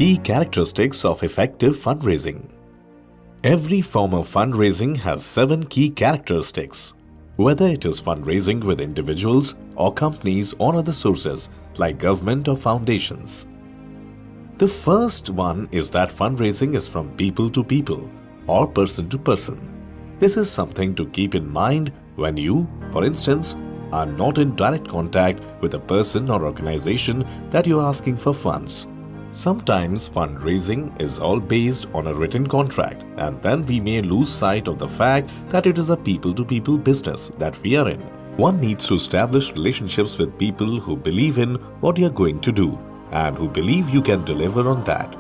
Key characteristics of effective fundraising. Every form of fundraising has 7 key characteristics, whether it is fundraising with individuals or companies or other sources like government or foundations. The first one is that fundraising is from people to people or person to person. This is something to keep in mind when you, for instance, are not in direct contact with a person or organization that you're asking for funds. Sometimes fundraising is all based on a written contract, and then we may lose sight of the fact that it is a people-to-people business that we are in. One needs to establish relationships with people who believe in what you're going to do and who believe you can deliver on that.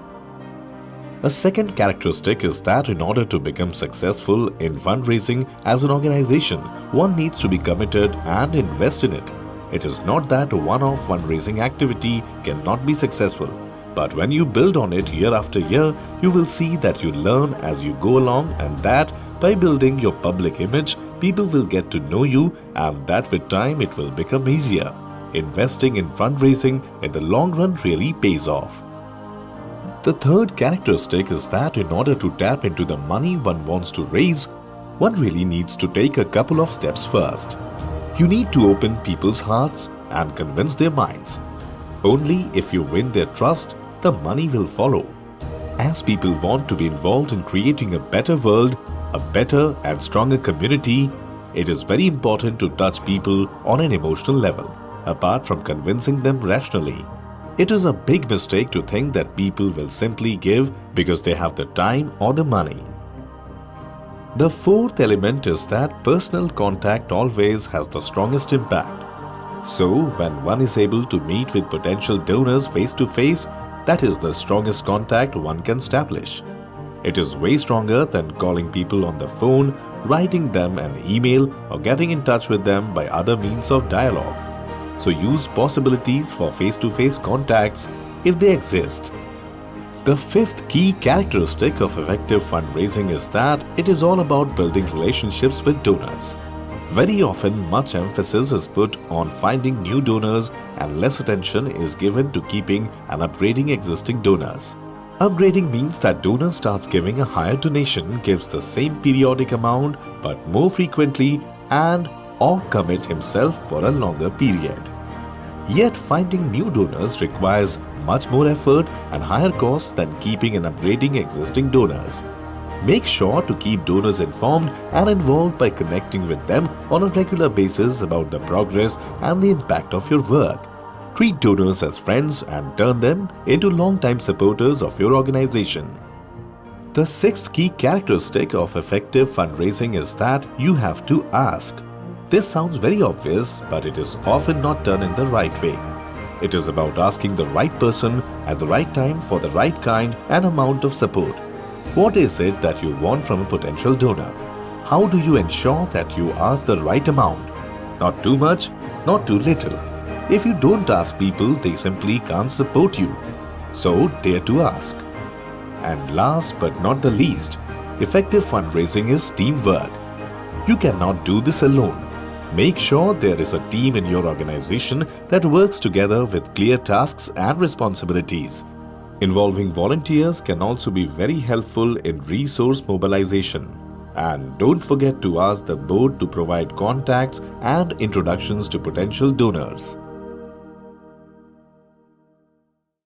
A second characteristic is that in order to become successful in fundraising as an organization, one needs to be committed and invest in it. It is not that a one-off fundraising activity cannot be successful. But when you build on it year after year, you will see that you learn as you go along, and that by building your public image, people will get to know you, and that with time it will become easier. Investing in fundraising in the long run really pays off. The third characteristic is that in order to tap into the money one wants to raise, one really needs to take a couple of steps first. You need to open people's hearts and convince their minds. Only if you win their trust, the money will follow. As people want to be involved in creating a better world, a better and stronger community, it is very important to touch people on an emotional level, apart from convincing them rationally. It is a big mistake to think that people will simply give because they have the time or the money. The fourth element is that personal contact always has the strongest impact. So, when one is able to meet with potential donors face to face, that is the strongest contact one can establish. It is way stronger than calling people on the phone, writing them an email, or getting in touch with them by other means of dialogue. So use possibilities for face-to-face contacts if they exist. The fifth key characteristic of effective fundraising is that it is all about building relationships with donors. Very often, much emphasis is put on finding new donors and less attention is given to keeping and upgrading existing donors. Upgrading means that donor starts giving a higher donation, gives the same periodic amount but more frequently, and or commit himself for a longer period. Yet finding new donors requires much more effort and higher costs than keeping and upgrading existing donors. Make sure to keep donors informed and involved by connecting with them on a regular basis about the progress and the impact of your work. Treat donors as friends and turn them into long-time supporters of your organization. The sixth key characteristic of effective fundraising is that you have to ask. This sounds very obvious, but it is often not done in the right way. It is about asking the right person at the right time for the right kind and amount of support. What is it that you want from a potential donor? How do you ensure that you ask the right amount? Not too much, not too little. If you don't ask people, they simply can't support you. So dare to ask. And last but not the least, effective fundraising is teamwork. You cannot do this alone. Make sure there is a team in your organization that works together with clear tasks and responsibilities. Involving volunteers can also be very helpful in resource mobilization. And don't forget to ask the board to provide contacts and introductions to potential donors.